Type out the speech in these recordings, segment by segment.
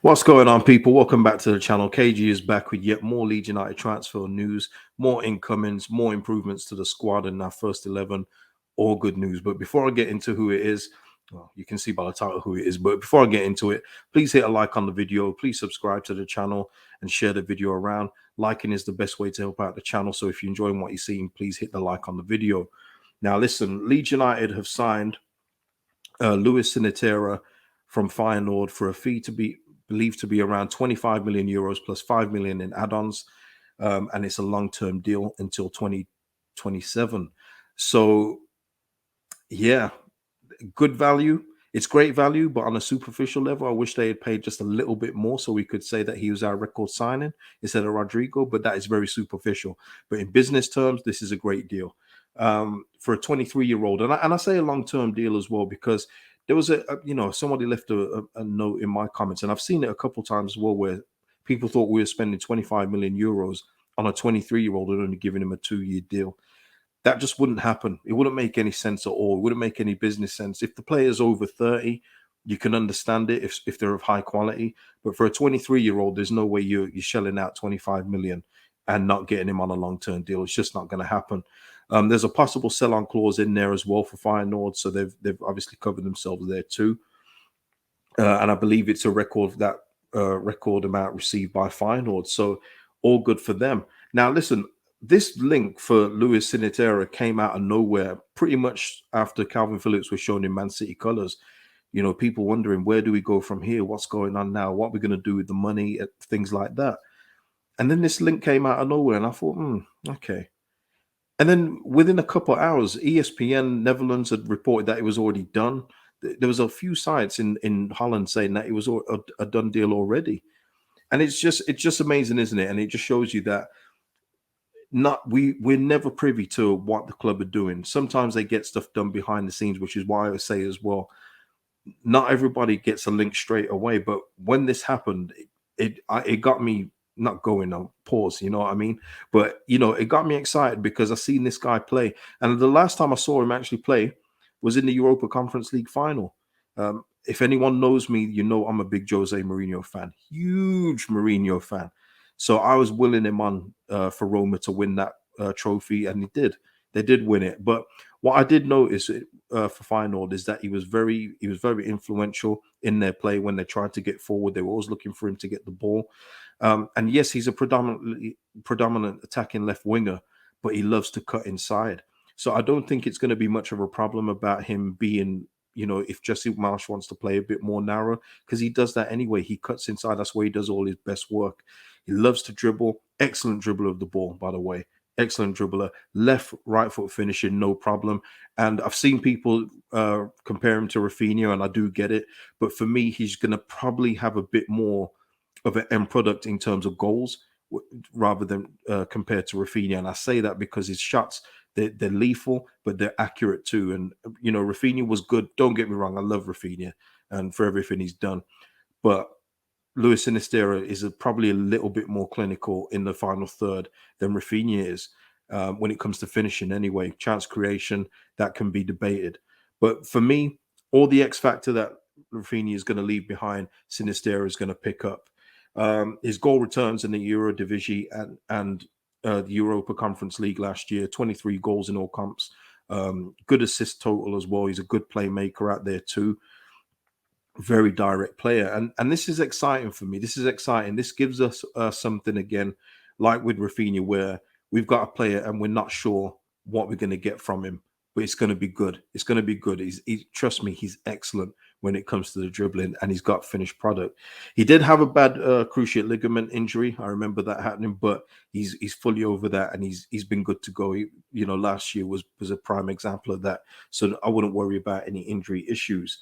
What's going on, people? Welcome back to the channel. KG is back with yet more Leeds United transfer news, more incomings, more improvements to the squad and our first 11. All good news. But before I get into who it is, well, you can see by the title who it is. But before I get into it, please hit a like on the video. Please subscribe to the channel and share the video around. Liking is the best way to help out the channel. So if you're enjoying what you're seeing, please hit the like on the video. Now, listen, Leeds United have signed Luis Sinisterra from Feyenoord for a fee to be believed to be around 25 million euros plus 5 million in add-ons, and it's a long-term deal until 2027. So, yeah, good value. It's great value, but on a superficial level, I wish they had paid just a little bit more so we could say that he was our record signing instead of Rodrigo. But that is very superficial. But in business terms, this is a great deal for a 23-year-old, and I say a long-term deal as well because there was somebody left a note in my comments, and I've seen it a couple times as well where people thought we were spending 25 million euros on a 23-year-old and only giving him a 2-year deal. That just wouldn't happen. It wouldn't make any sense at all. It wouldn't make any business sense. If the player's over 30, you can understand it if they're of high quality. But for a 23-year-old, there's no way you're shelling out 25 million and not getting him on a long-term deal. It's just not going to happen. There's a possible sell-on clause in there as well for Feyenoord, so they've obviously covered themselves there too. And I believe it's a record amount received by Feyenoord, so all good for them. Now, listen, this link for Luis Sinisterra came out of nowhere pretty much after Calvin Phillips was shown in Man City colours. You know, people wondering, where do we go from here? What's going on now? What are we going to do with the money? Things like that. And then this link came out of nowhere, and I thought, okay. And then within a couple of hours, ESPN Netherlands had reported that it was already done. There was a few sites in Holland saying that it was a done deal already. And it's just amazing, isn't it? And it just shows you that we're never privy to what the club are doing. Sometimes they get stuff done behind the scenes, which is why I would say as well, not everybody gets a link straight away. But when this happened, it got me not going on pause, you know what I mean? But it got me excited because I seen this guy play, and the last time I saw him actually play was in the Europa Conference League final. If anyone knows me, you know I'm a big Jose Mourinho fan, huge Mourinho fan. So I was willing him on for Roma to win that trophy, and he did. They did win it. But what I did notice for Feyenoord is that he was very influential in their play when they tried to get forward. They were always looking for him to get the ball. And yes, he's a predominant attacking left winger, but he loves to cut inside. So I don't think it's going to be much of a problem about him being, if Jesse Marsh wants to play a bit more narrow, because he does that anyway. He cuts inside. That's where he does all his best work. He loves to dribble. Excellent dribbler of the ball, by the way. Excellent dribbler. Left, right foot finishing, no problem. And I've seen people compare him to Rafinha, and I do get it. But for me, he's going to probably have a bit more of an end product in terms of goals rather than compared to Rafinha. And I say that because his shots, they're lethal, but they're accurate too. And, Rafinha was good. Don't get me wrong. I love Rafinha and for everything he's done. But Luis Sinisterra is probably a little bit more clinical in the final third than Rafinha is when it comes to finishing anyway. Chance creation, that can be debated. But for me, all the X factor that Rafinha is going to leave behind, Sinisterra is going to pick up. His goal returns in the Euro Division and the Europa Conference League last year, 23 goals in all comps. Good assist total as well. He's a good playmaker out there too. Very direct player. And this is exciting for me. This is exciting. This gives us something again, like with Rafinha, where we've got a player and we're not sure what we're going to get from him, but it's going to be good. It's going to be good. Trust me, he's excellent when it comes to the dribbling, and he's got finished product. He did have a bad cruciate ligament injury. I remember that happening, but he's fully over that, and he's been good to go. Last year was a prime example of that. So I wouldn't worry about any injury issues.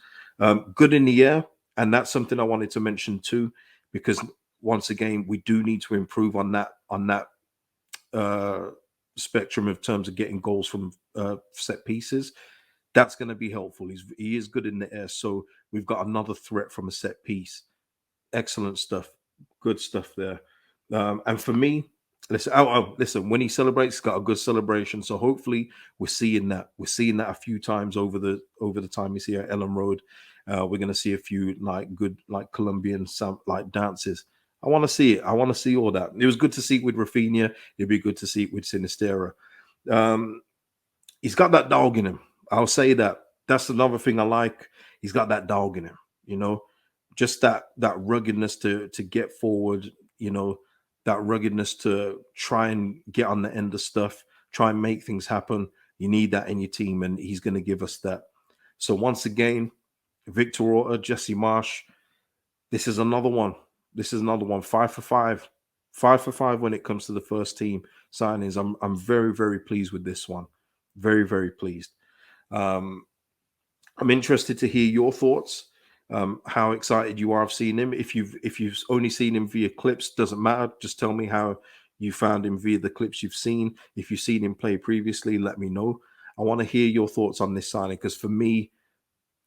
Good in the air, and that's something I wanted to mention too, because once again, we do need to improve on that spectrum of terms of getting goals from set pieces. That's going to be helpful. He is good in the air, so we've got another threat from a set piece. Excellent stuff, good stuff there. And for me, listen. When he celebrates, he's got a good celebration. So hopefully, we're seeing that. We're seeing that a few times over the time he's here at Ellen Road, We're going to see a few like good like Colombian like dances. I want to see it. I want to see all that. It was good to see it with Rafinha. It'd be good to see it with Sinisterra. Um, he's got that dog in him. I'll say that. That's another thing I like. He's got that dog in him. You know, just that ruggedness to get forward. You know, that ruggedness to try and get on the end of stuff, try and make things happen. You need that in your team, and he's going to give us that. So once again, Victor Orta, Jesse Marsh. This is another one. This is another one. 5 for 5. 5 for 5 when it comes to the first team signings. I'm very, very pleased with this one. Very, very pleased. Um, I'm interested to hear your thoughts. How excited you are of seeing him. If you've only seen him via clips, doesn't matter. Just tell me how you found him via the clips you've seen. If you've seen him play previously, let me know. I want to hear your thoughts on this signing because for me,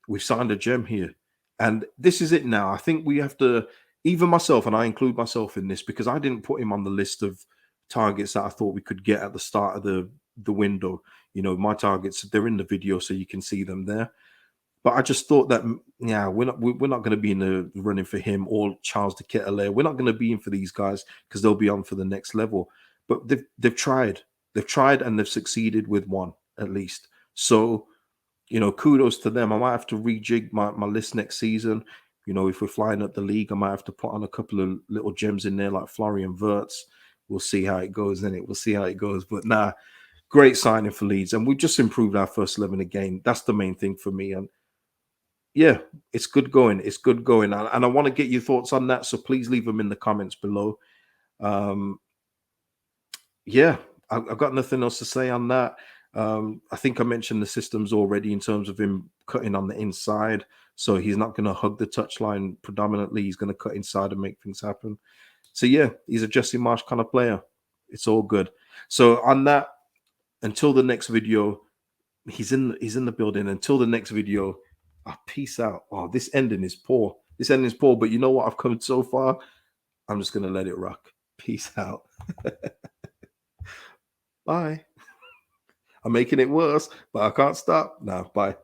we've signed a gem here. And this is it now. I think we have to, even myself, and I include myself in this because I didn't put him on the list of targets that I thought we could get at the start of the window. You know, my targets, they're in the video so you can see them there. But I just thought that, yeah, we're not going to be in the running for him or Charles de Ketelaere. We're not going to be in for these guys because they'll be on for the next level. But they've tried and they've succeeded with one at least. So you know, kudos to them. I might have to rejig my list next season. You know, if we're flying up the league, I might have to put on a couple of little gems in there like Florian Wirtz. We'll see how it goes, in it. We'll see how it goes. But nah, great signing for Leeds. And we just improved our first 11 again. That's the main thing for me. And yeah, it's good going. It's good going. And I want to get your thoughts on that. So please leave them in the comments below. Um, yeah, I've got nothing else to say on that. I think I mentioned the systems already in terms of him cutting on the inside. So he's not going to hug the touchline predominantly. He's going to cut inside and make things happen. So yeah, he's a Jesse Marsh kind of player. It's all good. So on that, until the next video, he's in the building. Until the next video, peace out. Oh, this ending is poor. This ending is poor. But you know what? I've come so far. I'm just gonna let it rock. Peace out. Bye. I'm making it worse, but I can't stop. Now, bye.